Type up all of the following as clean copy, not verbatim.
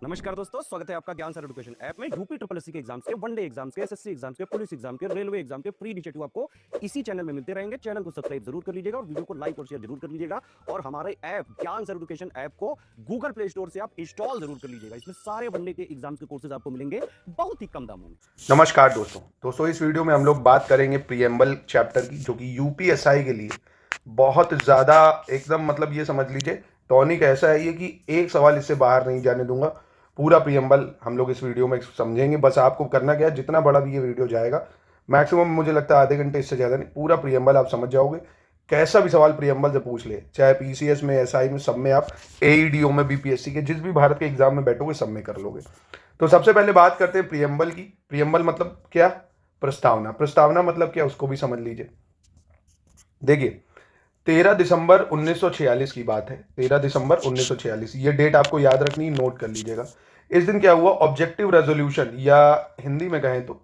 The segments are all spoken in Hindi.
नमस्कार दोस्तों, स्वागत है आपका ज्ञान सर एजुकेशन ऐप में। यूपी ट्रिपल एससी के एग्जाम्स के, वनडे एग्जाम्स के, एसएससी एग्जाम्स के, पुलिस एग्जाम के, रेलवे एग्जाम के फ्री इनिशिएटिव आपको इसी चैनल में मिलते रहेंगे। चैनल को सब्सक्राइब जरूर कर लीजिएगा और वीडियो को लाइक और शेयर जरूर कर लीजिएगा। और हमारे ऐप ज्ञान सर एजुकेशन ऐप को गूगल प्ले स्टोर से आप इंस्टॉल जरूर कर लीजिएगा। इसमें सारे वनडे के एग्जाम्स के कोर्सेज आपको मिलेंगे बहुत ही कम दामों में। नमस्कार दोस्तों इस वीडियो में हम लोग बात करेंगे प्रीएम्बल चैप्टर की, जो कि यूपीएसआई के लिए बहुत ज़्यादा एकदम मतलब ये समझ लीजिए टॉनिक ऐसा है ये कि एक सवाल इससे बाहर नहीं जाने दूंगा। पूरा प्रीएम्बल हम लोग इस वीडियो में समझेंगे। बस आपको करना क्या है, जितना बड़ा भी ये वीडियो जाएगा मैक्सिमम मुझे लगता है आधे घंटे, इससे ज़्यादा नहीं, पूरा प्रीएम्बल आप समझ जाओगे। कैसा भी सवाल प्रीएम्बल से पूछ ले, चाहे पीसीएस में, एसआई में, सब में, आप एईडीओ में, बीपीएससी के जिस भी भारत के एग्जाम में बैठोगे सब में कर लोगे। तो सबसे पहले बात करते हैं प्रीएम्बल की। प्रीएम्बल मतलब क्या? प्रस्तावना। प्रस्तावना मतलब क्या उसको भी समझ लीजिए। देखिए 13 दिसंबर 1946 की बात है। 13 दिसंबर 1946, ये डेट आपको याद रखनी, नोट कर लीजिएगा। इस दिन क्या हुआ? ऑब्जेक्टिव रेजोल्यूशन, या हिंदी में कहें तो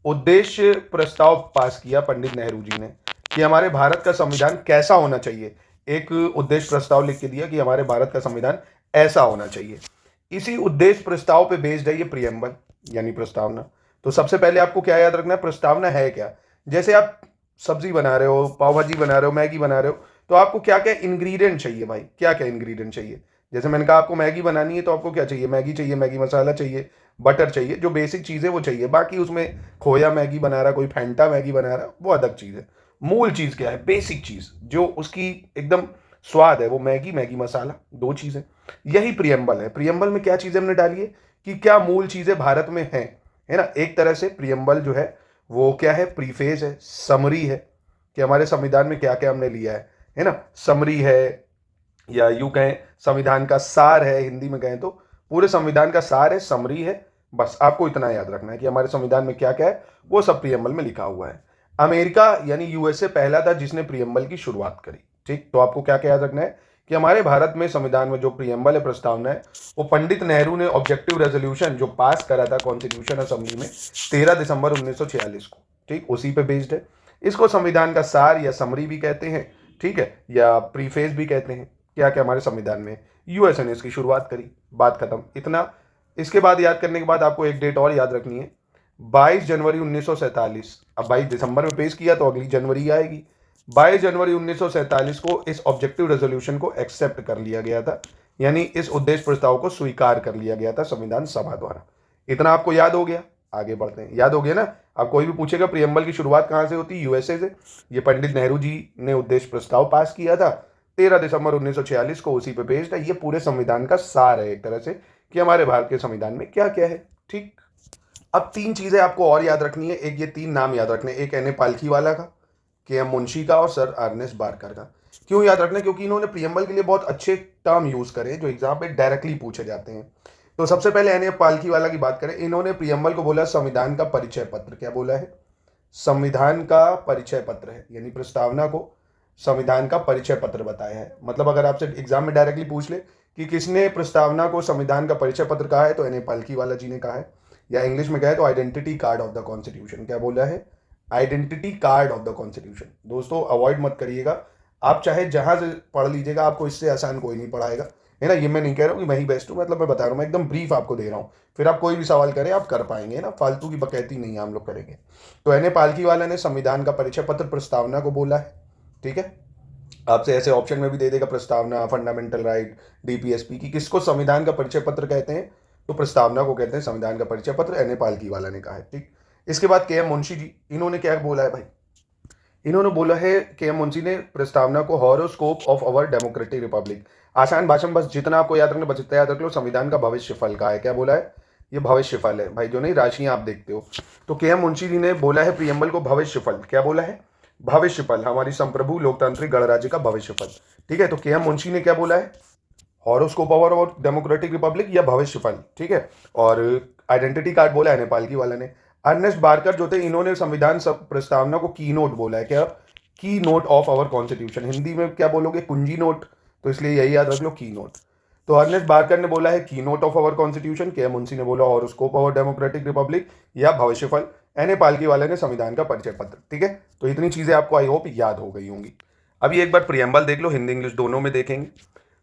उद्देश्य प्रस्ताव पास किया पंडित नेहरू जी ने कि हमारे भारत का संविधान कैसा होना चाहिए। एक उद्देश्य प्रस्ताव लिख के दिया कि हमारे भारत का संविधान ऐसा होना चाहिए। इसी उद्देश्य प्रस्ताव पे बेस्ड है ये प्रीएम्बल यानी प्रस्तावना। तो सबसे पहले आपको क्या याद रखना है, प्रस्तावना है क्या। जैसे आप सब्जी बना रहे हो, पाव भाजी बना रहे हो, मैगी बना रहे हो, तो आपको क्या क्या इंग्रेडिएंट चाहिए भाई, क्या क्या इंग्रेडिएंट चाहिए। जैसे मैंने कहा आपको मैगी बनानी है तो आपको क्या चाहिए, मैगी चाहिए, मैगी मसाला चाहिए, बटर चाहिए, जो बेसिक चीज़ें वो चाहिए। बाकी उसमें खोया मैगी बना रहा, कोई फैंटा मैगी बना रहा, वो अलग चीज़ है। मूल चीज़ क्या है, बेसिक चीज़ जो उसकी एकदम स्वाद है, वो मैगी, मैगी मसाला, दो चीज़ें। यही प्रीएम्बल है। प्रीएम्बल में क्या चीज़ें हमने डाली है कि क्या मूल चीज़ें भारत में हैं, है ना। एक तरह से प्रीएम्बल जो है वो क्या है, प्रीफेज है, समरी है कि हमारे संविधान में क्या क्या हमने लिया है ना। समरी है, या यूं कहें संविधान का सार है, हिंदी में कहें तो पूरे संविधान का सार है, समरी है। बस आपको इतना याद रखना है कि हमारे संविधान में क्या क्या है, वो सब प्रीएम्बल में लिखा हुआ है। अमेरिका यानी यूएसए पहला था जिसने प्रीएम्बल की शुरुआत करी। ठीक, तो आपको क्या क्या याद रखना है कि हमारे भारत में संविधान में जो प्रीएम्बल है, प्रस्तावना है, वो पंडित नेहरू ने ऑब्जेक्टिव रेजोल्यूशन जो पास करा था कॉन्स्टिट्यूशन असेंबली में 13 दिसंबर 1946 को, ठीक, उसी पे बेस्ड है। इसको संविधान का सार या समरी भी कहते हैं, ठीक है, या प्रीफेस भी कहते हैं। क्या क्या हमारे संविधान में, यूएसए ने इसकी शुरुआत करी, बात खत्म, इतना। इसके बाद याद करने के बाद आपको एक डेट और याद रखनी है, 22 जनवरी 1947। अब 22 दिसंबर में पेश किया तो अगली जनवरी आएगी। 22 जनवरी 1947 को इस ऑब्जेक्टिव रेजोल्यूशन को एक्सेप्ट कर लिया गया था, यानी इस उद्देश्य प्रस्ताव को स्वीकार कर लिया गया था संविधान सभा द्वारा। इतना आपको याद हो गया, आगे बढ़ते हैं। याद हो गया ना। अब कोई भी पूछेगा प्रीएम्बल की शुरुआत कहाँ से होती है, यूएसए से। ये पंडित नेहरू जी ने उद्देश्य प्रस्ताव पास किया था 13 दिसंबर 1946 को, उसी पे बेस्ड है। ये पूरे संविधान का सार है एक तरह से कि हमारे भारत के संविधान में क्या क्या है। ठीक, अब तीन चीजें आपको और याद रखनी है। एक, ये तीन नाम याद रखने, एक एन ए पालखीवाला का, के एम मुंशी का और सर अर्नेस्ट बारकर का। क्यों याद रखना? क्योंकि इन्होंने प्रीएम्बल के लिए बहुत अच्छे टर्म यूज करे जो एग्जाम पे डायरेक्टली पूछे जाते हैं। तो सबसे पहले एन ए पालखीवाला की बात करें, इन्होंने प्रीएम्बल को बोला संविधान का परिचय पत्र। क्या बोला है? संविधान का परिचय पत्र है, यानी प्रस्तावना को संविधान का परिचय पत्र बताया है। मतलब अगर आपसे एग्जाम में डायरेक्टली पूछ ले कि किसने प्रस्तावना को संविधान का परिचय पत्र कहा है, तो एन ए पालखीवाला जी ने कहा है। या इंग्लिश में कहे तो identity card of the constitution. क्या बोला है? Identity card of the constitution. दोस्तों अवॉइड मत करिएगा, आप चाहे जहां से पढ़ लीजिएगा, आपको इससे आसान कोई नहीं पढ़ाएगा, है ना। ये मैं नहीं कह रहा हूँ कि मैं ही बेस्ट हूँ, मतलब मैं बता रहा हूँ, मैं एकदम ब्रीफ आपको दे रहा हूँ। फिर आप कोई भी सवाल करें आप कर पाएंगे ना, फालतू की बकैती नहीं हम लोग करेंगे। तो एन ए पालखीवाला ने संविधान का परिचय पत्र प्रस्तावना को बोला है। ठीक है, आपसे ऐसे ऑप्शन में भी दे देगा प्रस्तावना, फंडामेंटल राइट, डीपीएसपी की, किसको संविधान का परिचय पत्र कहते हैं, तो प्रस्तावना को कहते हैं संविधान का परिचय पत्र। एन ए पालखीवाला ने कहा है। ठीक, इसके बाद के एम मुंशी जी, इन्होंने क्या बोला है भाई? इन्होंने बोला है, के एम मुंशी ने प्रस्तावना को horoscope of our democratic Republic. आसान भाषा में बस जितना आपको याद रखना बस इतना याद रख लो, संविधान का भविष्य फल का है। क्या बोला है? ये भविष्य फल है भाई, जो नहीं राशियां आप देखते हो। तो के एम मुंशी जी ने बोला है प्रीएम्बल को भविष्य फल। क्या बोला है? भविष्य फल, हमारी संप्रभु लोकतांत्रिक गणराज्य का भविष्य फल। ठीक है, तो के एम मुंशी ने क्या बोला है? Horoscope of our democratic Republic या भविष्य फल। ठीक है, और आइडेंटिटी कार्ड बोला है नेपाल की वाला ने। अर्नेस्ट बारकर जो थे, इन्होंने संविधान प्रस्तावना को की नोट बोला है। क्या? Key note of our constitution. Hindi में क्या बोलोगे? कुंजी नोट, तो इसलिए यही याद रख लो, की नोट। तो अर्नेस्ट बारकर ने बोला है की नोट ऑफ आवर कॉन्स्टिट्यूशन, के एम मुंशी ने बोला हॉरोस्कोप ऑफ डेमोक्रेटिक रिपब्लिक या भविष्य फल, एन ए पालकी वाले ने संविधान का परिचय पत्र। ठीक है, तो इतनी चीजें आपको आई होप याद हो गई होंगी। अभी एक बार प्रीएम्बल देख लो, हिंदी इंग्लिश दोनों में देखेंगे।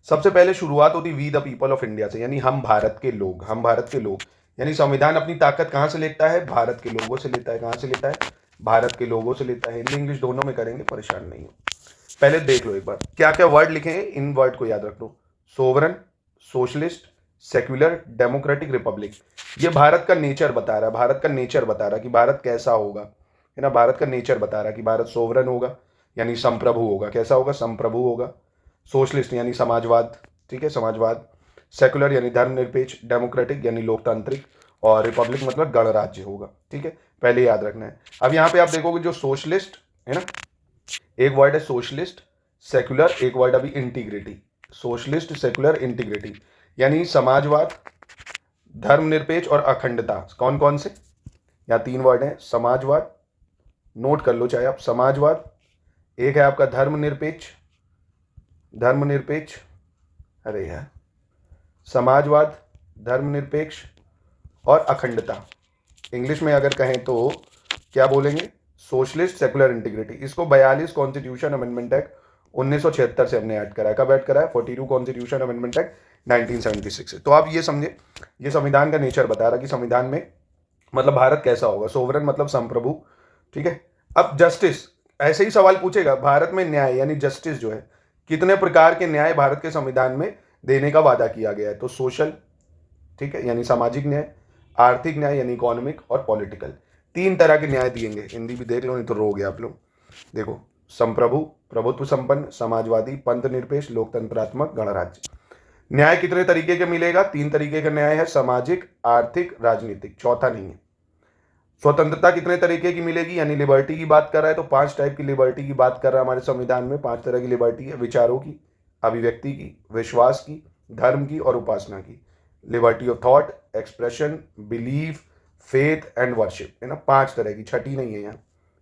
सबसे पहले शुरुआत होती we the people of India से, यानी हम भारत के लोग, हम भारत के लोग। यानी संविधान अपनी ताकत कहाँ से लेता है? भारत के लोगों से लेता है। कहाँ से लेता है? भारत के लोगों से लेता है। हिंदी इंग्लिश दोनों में करेंगे, परेशान नहीं हो। पहले देख लो एक बार क्या क्या वर्ड लिखे हैं, इन वर्ड को याद रख लो। Sovereign, socialist, secular, democratic, republic. ये भारत का नेचर बता रहा है, भारत का नेचर बता रहा है कि भारत कैसा होगा, है ना। भारत का नेचर बता रहा है कि भारत सोवरन होगा यानी संप्रभु होगा। कैसा होगा? संप्रभु होगा। सोशलिस्ट यानी समाजवाद, ठीक है, समाजवाद। सेकुलर यानी धर्मनिरपेक्ष। डेमोक्रेटिक यानी लोकतांत्रिक। और रिपब्लिक मतलब गणराज्य होगा, ठीक है। पहले याद रखना है। अब यहाँ पे आप देखोगे जो सोशलिस्ट है ना, एक वर्ड है सोशलिस्ट, सेकुलर, एक वर्ड अभी इंटीग्रिटी। सोशलिस्ट, सेकुलर, इंटीग्रिटी यानी समाजवाद, धर्मनिरपेक्ष और अखंडता। कौन कौन से? यहाँ 3 वर्ड हैं। समाजवाद, नोट कर लो चाहे आप, समाजवाद। एक है आपका धर्मनिरपेक्ष, धर्मनिरपेक्ष, अरे यार, समाजवाद, धर्मनिरपेक्ष और अखंडता। इंग्लिश में अगर कहें तो क्या बोलेंगे? Socialist, secular, integrity. इसको 42 कॉन्स्टिट्यूशन अमेंडमेंट एक्ट 1976 से हमने ऐड करा है। कब ऐड करा है? 42 कॉन्स्टिट्यूशन अमेंडमेंट एक्ट 1976 से। तो आप ये समझे, ये संविधान का नेचर बता रहा कि संविधान में मतलब भारत कैसा होगा। सोवरन मतलब संप्रभु, ठीक है। अब जस्टिस, ऐसे ही सवाल पूछेगा, भारत में न्याय यानी जस्टिस जो है, कितने प्रकार के न्याय भारत के संविधान में देने का वादा किया गया है? तो सोशल, ठीक है, यानी सामाजिक न्याय, आर्थिक न्याय यानी इकोनॉमिक, और पॉलिटिकल। 3 तरह के न्याय दिएंगे। हिंदी भी देख लो, नहीं तो रोगे आप लोग। देखो, संप्रभु, प्रभुत्व संपन्न, समाजवादी, पंथ निरपेक्ष, लोकतंत्रात्मक, गणराज्य। न्याय कितने तरीके के मिलेगा? 3 तरीके का न्याय है, सामाजिक, आर्थिक, राजनीतिक, चौथा नहीं है। स्वतंत्रता कितने तरीके की मिलेगी? यानी लिबर्टी की बात कर रहा है तो 5 टाइप की लिबर्टी की बात कर रहा है हमारे संविधान में। 5 तरह की लिबर्टी है, विचारों की, अभिव्यक्ति की, विश्वास की, धर्म की और उपासना की। Liberty of thought, expression, belief, faith and worship, है ना। 5 तरह की, छठी नहीं है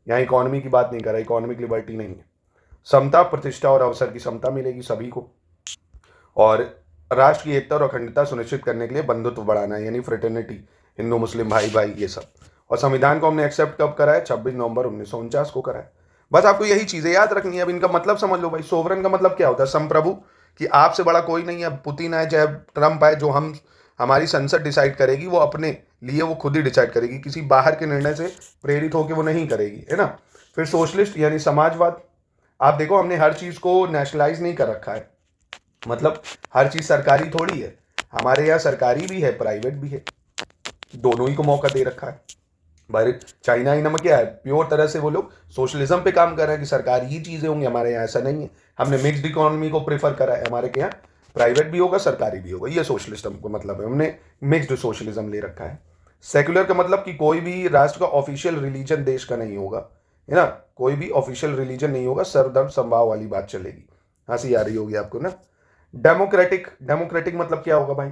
यहाँ इकोनॉमी की बात नहीं कर रहा, इकोनॉमिक लिबर्टी नहीं है। समता, प्रतिष्ठा और अवसर की समता मिलेगी सभी को। और राष्ट्र की एकता और अखंडता सुनिश्चित करने के लिए बंधुत्व बढ़ाना है, यानी फ्रेटर्निटी, हिंदू मुस्लिम भाई भाई ये सब। और संविधान को हमने एक्सेप्ट कब करा है? 26 नवंबर 1949 को करा है। बस आपको यही चीजें याद रखनी है। अब इनका मतलब समझ लो भाई। सोवरन का मतलब क्या होता है? संप्रभु, कि आपसे बड़ा कोई नहीं है, पुतिन है चाहे ट्रंप है, जो हमारी संसद डिसाइड करेगी वो अपने लिए वो खुद ही डिसाइड करेगी, किसी बाहर के निर्णय से प्रेरित होकर वो नहीं करेगी, है ना। फिर सोशलिस्ट यानी समाजवाद। आप देखो, हमने हर चीज को नेशनलाइज नहीं कर रखा है, मतलब हर चीज सरकारी थोड़ी है। हमारे यहाँ सरकारी भी है, प्राइवेट भी है, दोनों ही को मौका दे रखा है। भाई चाइना में क्या है, प्योर तरह से वो लोग सोशलिज्म पे काम कर रहे हैं कि सरकारी ही चीजें होंगी। हमारे यहाँ ऐसा नहीं है, हमने मिक्स्ड इकोनॉमी को प्रेफर करा है। हमारे यहाँ प्राइवेट भी होगा, सरकारी भी होगा, ये सोशलिज्म का मतलब है। हमने मिक्स्ड सोशलिज्म ले रखा है। सेक्युलर का मतलब कि कोई भी राष्ट्र का ऑफिशियल रिलीजन देश का नहीं होगा, है ना। कोई भी ऑफिशियल रिलीजन नहीं होगा, सर्वधर्म समभाव वाली बात चलेगी। हंसी आ रही होगी आपको ना। डेमोक्रेटिक, डेमोक्रेटिक मतलब क्या होगा भाई?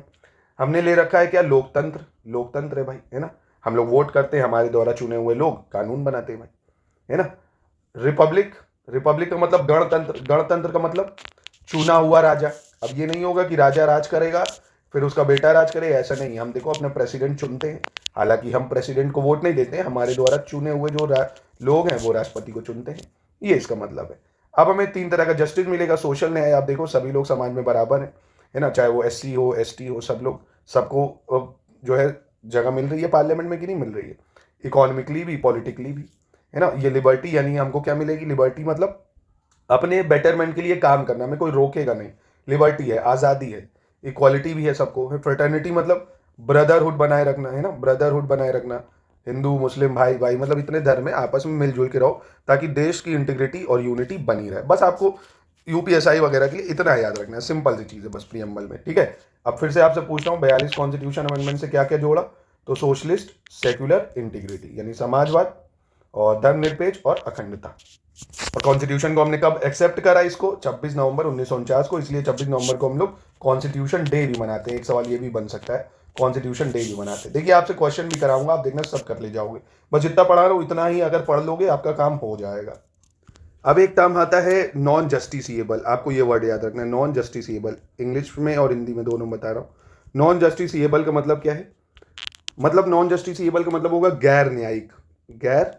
हमने ले रखा है क्या? लोकतंत्र, लोकतंत्र है भाई, है ना। हम लोग वोट करते हैं, हमारे द्वारा चुने हुए लोग कानून बनाते हैं भाई, है ना। रिपब्लिक, रिपब्लिक का मतलब गणतंत्र, गणतंत्र का मतलब चुना हुआ राजा। अब ये नहीं होगा कि राजा राज करेगा फिर उसका बेटा राज करेगा, ऐसा नहीं। हम देखो अपने प्रेसिडेंट चुनते हैं, हालांकि हम प्रेसिडेंट को वोट नहीं देते हैं, हमारे द्वारा चुने हुए जो लोग हैं वो राष्ट्रपति को चुनते हैं, ये इसका मतलब है। अब हमें 3 तरह का जस्टिस मिलेगा। सोशल न्याय, आप देखो सभी लोग समाज में बराबर है ना, चाहे वो SC हो, ST हो, सब लोग, सबको जो है जगह मिल रही है पार्लियामेंट में कि नहीं मिल रही है, इकोनॉमिकली भी, पॉलिटिकली भी, है ना। ये लिबर्टी यानी हमको क्या मिलेगी? लिबर्टी मतलब अपने बेटरमेंट के लिए काम करना, हमें कोई रोकेगा नहीं, लिबर्टी है, आज़ादी है। इक्वालिटी भी है सबको। फ्रेटर्निटी मतलब ब्रदरहुड बनाए रखना, है ना, ब्रदरहुड बनाए रखना। हिंदू मुस्लिम भाई भाई मतलब इतने धर्म में आपस में मिलजुल के रहो ताकि देश की इंटीग्रिटी और यूनिटी बनी रहे। बस आपको UPSI वगैरह के लिए इतना याद रखना है, सिंपल सी चीज़ है बस प्रीएम्बल में, ठीक है। अब फिर से आपसे पूछता हूँ, 42 कॉन्स्टिट्यूशन अमेंडमेंट से क्या क्या जोड़ा? तो सोशलिस्ट, सेक्युलर, इंटीग्रिटी यानी समाजवाद, और धर्मनिरपेक्ष और अखंडता। और कॉन्स्टिट्यूशन को हमने कब एक्सेप्ट करा? इसको 26 नवंबर 1949 को। इसलिए 26 नवंबर को हम लोग कॉन्स्टिट्यूशन डे भी मनाते हैं। एक सवाल ये भी बन सकता है, कॉन्स्टिट्यूशन डे भी मनाते हैं। देखिए आपसे क्वेश्चन भी कराऊंगा, आप देखना सब कर ले जाओगे। बस जितना पढ़ा रहा हूँ इतना ही अगर पढ़ लोगे आपका काम हो जाएगा। अब एक टर्म आता है नॉन जस्टिसिएबल। आपको ये वर्ड याद रखना है, नॉन जस्टिसिएबल। इंग्लिश में और हिंदी में दोनों बता रहा हूँ। नॉन जस्टिसिएबल का मतलब क्या है? मतलब नॉन जस्टिसिएबल का मतलब होगा गैर न्यायिक। गैर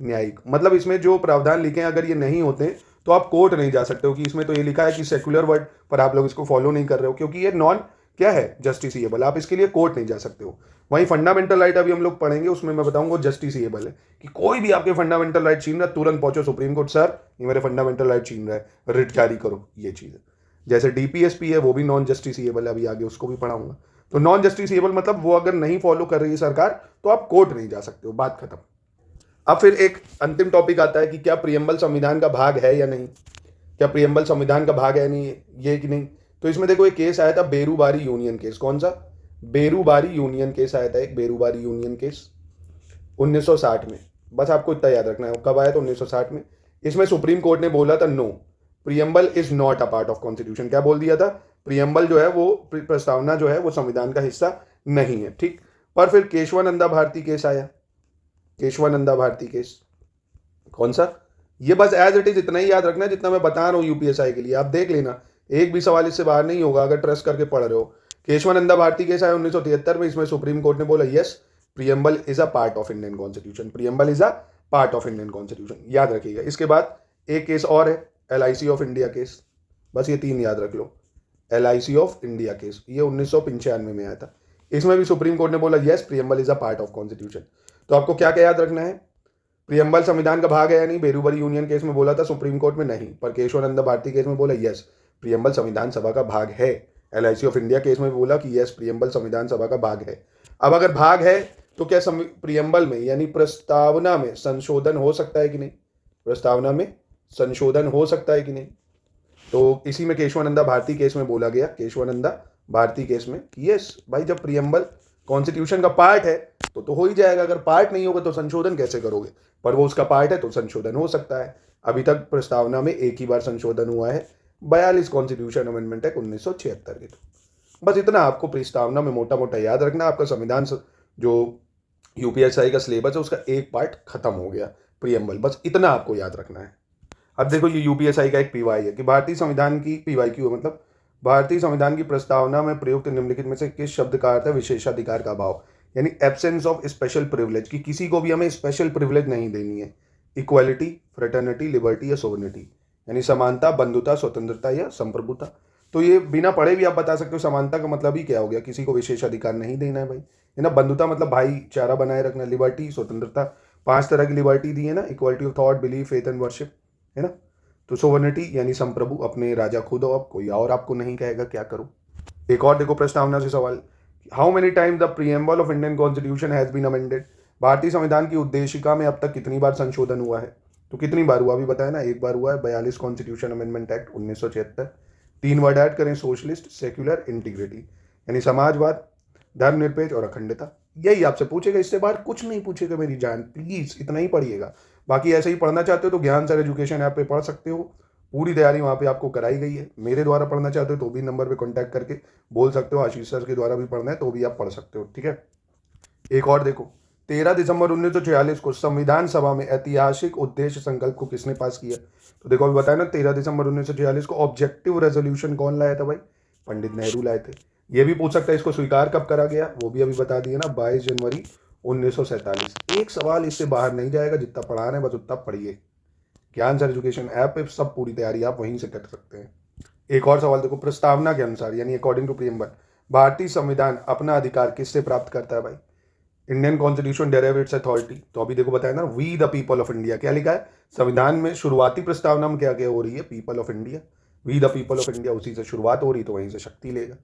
न्यायिक मतलब इसमें जो प्रावधान लिखे हैं अगर ये नहीं होते तो आप कोर्ट नहीं जा सकते हो कि इसमें तो ये लिखा है कि सेक्युलर वर्ड, पर आप लोग इसको फॉलो नहीं कर रहे हो क्योंकि ये नॉन क्या है, जस्टिसिएबल। आप इसके लिए कोर्ट नहीं जा सकते हो। वहीं फंडामेंटल राइट अभी हम लोग पढ़ेंगे, उसमें मैं बताऊंगा जस्टिसिएबल है कि कोई भी आपके फंडामेंटल राइट छीन रहा है, तुरंत पहुंचो सुप्रीम कोर्ट, सर ये मेरे फंडामेंटल राइट छीन रहा है, रिट जारी करो, ये चीज़ है। जैसे डीपीएसपी है वो भी नॉन जस्टिसिएबल है, अभी आगे उसको भी पढ़ाऊंगा। तो नॉन जस्टिसिएबल मतलब वो अगर नहीं फॉलो कर रही है सरकार तो आप कोर्ट नहीं जा सकते हो, बात खत्म। अब फिर एक अंतिम टॉपिक आता है कि क्या प्रियम्बल संविधान का भाग है या नहीं, क्या प्रियम्बल संविधान का भाग है नहीं, ये कि नहीं। तो इसमें देखो एक केस आया था, बेरूबारी यूनियन केस। कौन सा? बेरूबारी यूनियन केस आया था, एक बेरूबारी यूनियन केस 1960 में। बस आपको इतना याद रखना है कब आया था, 1960 में। इसमें सुप्रीम कोर्ट ने बोला था no, preamble is not a part of constitution. क्या बोल दिया था? प्रियम्बल जो है वो प्रस्तावना जो है वो संविधान का हिस्सा नहीं है, ठीक। पर फिर केशवानंदा भारती केस आया, केशवानंदा भारती केस। कौन सा? ये बस एज इट इज इतना ही याद रखना है जितना मैं बता रहा हूँ यूपीएसआई के लिए, आप देख लेना, एक भी सवाल इससे बाहर नहीं होगा अगर ट्रस्ट करके पढ़ रहे हो। केशवानंदा भारती केस आया 1973 में। इसमें सुप्रीम कोर्ट ने बोला yes, preamble is a part of Indian constitution, preamble is a part of Indian constitution, याद रखिएगा। इसके बाद एक केस और है, LIC ऑफ इंडिया केस। बस ये 3 याद रख लो, LIC ऑफ इंडिया केस, ये 1995 में आया था। इसमें भी सुप्रीम कोर्ट ने बोला yes, preamble is a part of constitution. तो आपको क्या क्या याद रखना है? प्रियम्बल संविधान का भाग है या नहीं? बेरूबरी यूनियन केस में बोला था सुप्रीम कोर्ट में नहीं, पर केशवानंदा भारती केस में बोला यस, प्रियम्बल संविधान सभा का भाग है। LIC ऑफ इंडिया केस में बोला कि यस, प्रियम्बल संविधान सभा का भाग है। अब अगर भाग है तो क्या प्रियम्बल में यानी प्रस्तावना में संशोधन हो सकता है कि नहीं? प्रस्तावना में संशोधन हो सकता है कि नहीं? तो इसी में केशवानंदा भारती केस में बोला गया, केशवानंदा भारती केस में कि यस भाई, जब प्रियम्बल कॉन्स्टिट्यूशन का पार्ट है तो हो ही जाएगा, अगर पार्ट नहीं होगा तो संशोधन कैसे करोगे? पर वो उसका पार्ट है तो संशोधन हो सकता है। अभी तक प्रस्तावना में एक ही बार संशोधन हुआ है, 42 कॉन्स्टिट्यूशन अमेंडमेंट एक्ट 1976 के। तो बस इतना आपको प्रस्तावना में मोटा मोटा याद रखना। आपका संविधान जो यूपीएसआई का सिलेबस है उसका एक पार्ट खत्म हो गया, प्रियम्बल, बस इतना आपको याद रखना है। अब देखो ये यूपीएसआई का एक पीवाई है कि भारतीय संविधान की पीवाईक्यू मतलब भारतीय संविधान की प्रस्तावना में प्रयुक्त निम्नलिखित में से किस शब्द का अर्थ है विशेषाधिकार का अभाव, यानी एब्सेंस ऑफ स्पेशल प्रिविलेज, कि किसी को भी हमें स्पेशल प्रिविलेज नहीं देनी है। इक्वालिटी, फ्रेटर्निटी, लिबर्टी या सोवर्निटी, यानी समानता, बंधुता, स्वतंत्रता या संप्रभुता। तो ये बिना पढ़े भी आप बता सकते हो समानता का मतलब ही क्या हो गया, किसी को विशेष अधिकार नहीं देना है भाई, है ना। बंधुता मतलब भाईचारा बनाए रखना, लिबर्टी स्वतंत्रता, 5 तरह की लिबर्टी दी है ना, equality of thought, belief, faith and worship, है ना। तो सोवर्निटी यानी संप्रभु, अपने राजा खुद हो, अब कोई और आपको नहीं कहेगा क्या करो। एक और देखो प्रस्तावना से सवाल, how many times the preamble of Indian constitution has been amended, भारतीय संविधान की उद्देशिका में अब तक कितनी बार संशोधन हुआ है? तो कितनी बार हुआ अभी बताया ना, एक बार हुआ है, 42 constitution amendment act 1976। 3 word add करें, सोशलिस्ट, सेक्युलर, इंटीग्रिटी, यानी समाजवाद, धर्मनिरपेक्ष और अखंडता। यही आपसे पूछेगा, इससे बाहर कुछ नहीं पूछेगा मेरी जान, प्लीज इतना ही पढ़िएगा। बाकी ऐसे ही पढ़ना चाहते हो तो ज्ञान सर एजुकेशन ऐप पे पढ़ सकते हो, पूरी तैयारी वहाँ पे आपको कराई गई है। मेरे द्वारा पढ़ना चाहते हो तो भी नंबर पे कांटेक्ट करके बोल सकते हो, आशीष सर के द्वारा भी पढ़ना है तो भी आप पढ़ सकते हो, ठीक है। एक और देखो, 13 दिसंबर 1946 को संविधान सभा में ऐतिहासिक उद्देश्य संकल्प को किसने पास किया? तो देखो अभी बताया ना, 13 दिसंबर 1946 को ऑब्जेक्टिव रेजोल्यूशन कौन लाया था भाई? पंडित नेहरू लाए थे। ये भी पूछ सकता है इसको स्वीकार कब करा गया, वो भी अभी बता दिया ना, 22 जनवरी 1947। एक सवाल इससे बाहर नहीं जाएगा, जितना पढ़ा रहे हैं बस उतना पढ़िए। ज्ञान सर एजुकेशन ऐप पे सब पूरी तैयारी आप वहीं से कर सकते हैं। एक और सवाल देखो, प्रस्तावना के अनुसार यानी अकॉर्डिंग टू प्रीएम्बल भारतीय संविधान अपना अधिकार किससे प्राप्त करता है भाई? Indian constitution derive its authority. तो अभी देखो बताया ना, we the people of India, क्या लिखा है संविधान में? शुरुआती प्रस्तावना में क्या क्या हो रही है? People of India, we the people of India, उसी से शुरुआत हो रही तो वहीं से शक्ति लेगा।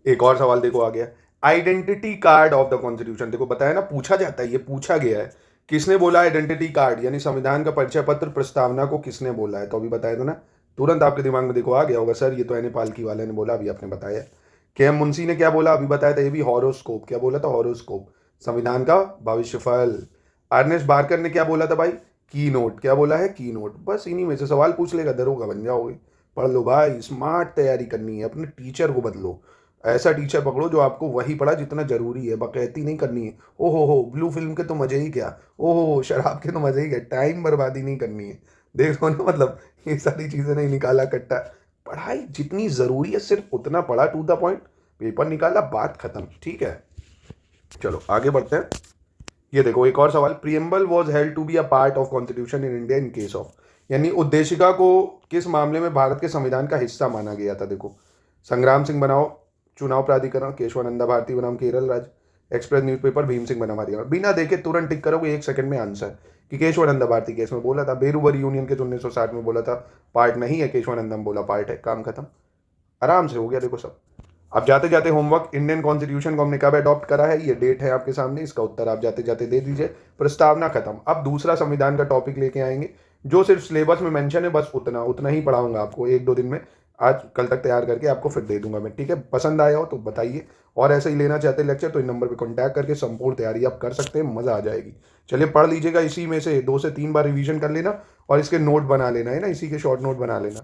एक और सवाल देखो आ गया, identity card of the constitution. देखो बताया ना, पूछा जाता है, ये पूछा गया है, किसने बोला आइडेंटिटी कार्ड यानी संविधान का परिचय पत्र प्रस्तावना को किसने बोला है? तो अभी बताया था ना, तुरंत आपके दिमाग में देखो आ गया होगा, सर ये तो एन पालकी वाले ने बोला, अभी आपने बताया। KM मुंशी ने क्या बोला? अभी बताया था, ये भी हॉरोस्कोप। क्या बोला था? हॉरोस्कोप, संविधान का भविष्यफल। अर्नेस्ट बारकर ने क्या बोला था भाई? की नोट। क्या बोला है? की नोट। बस इन्हीं में से सवाल पूछ लेगा, दरोगा बन जाओगे। पढ़ लो भाई, स्मार्ट तैयारी करनी है, अपने टीचर को बदलो, ऐसा टीचर पकड़ो जो आपको वही पढ़ा जितना जरूरी है, बकैती नहीं करनी है। ओ हो ब्लू फिल्म के तो मजे ही क्या, ओ हो शराब के तो मजे ही क्या, टाइम बर्बादी नहीं करनी है। देख लो ना, मतलब ये सारी चीज़ें नहीं निकाला कट्टा, पढ़ाई जितनी ज़रूरी है सिर्फ उतना पढ़ा, टू द पॉइंट, पेपर निकाला, बात खत्म, ठीक है। चलो आगे बढ़ते हैं। ये देखो एक और सवाल, preamble was held to be a part of constitution in India in case of, यानी उद्देशिका को किस मामले में भारत के संविधान का हिस्सा माना गया था? देखो, संग्राम सिंह बनाम चुनाव प्राधिकरण, केशवानंदा भारती बनाम केरल राज्य, एक्सप्रेस न्यूज़पेपर, भीम सिंह बनाम हरियाणा। बिना देखे तुरंत टिक करोगे, 1 सेकंड में आंसर कि केशवानंदा भारती केस में बोला था, बेरूबर यूनियन के 1960 में बोला था पार्ट नहीं है, केशवानंदम बोला पार्ट है, काम खत्म, आराम से हो गया। देखो सब। अब जाते जाते होमवर्क, इंडियन कॉन्स्टिट्यूशन को हमने कब अडॉप्ट करा है, ये डेट है आपके सामने, इसका उत्तर आप जाते जाते दे दीजिए। प्रस्तावना खत्म। अब दूसरा संविधान का टॉपिक लेके आएंगे जो सिर्फ सिलेबस में मेंशन है, बस उतना ही पढ़ाऊंगा आपको 1-2 दिन में, आज कल तक तैयार करके आपको फिर दे दूंगा मैं, ठीक है? पसंद आया हो तो बताइए, और ऐसे ही लेना चाहते हैं लेक्चर तो इन नंबर पे कांटेक्ट करके संपूर्ण तैयारी आप कर सकते हैं, मज़ा आ जाएगी। चलिए पढ़ लीजिएगा, इसी में से 2 से 3 बार रिवीजन कर लेना और इसके नोट बना लेना है ना, इसी के शॉर्ट नोट बना लेना।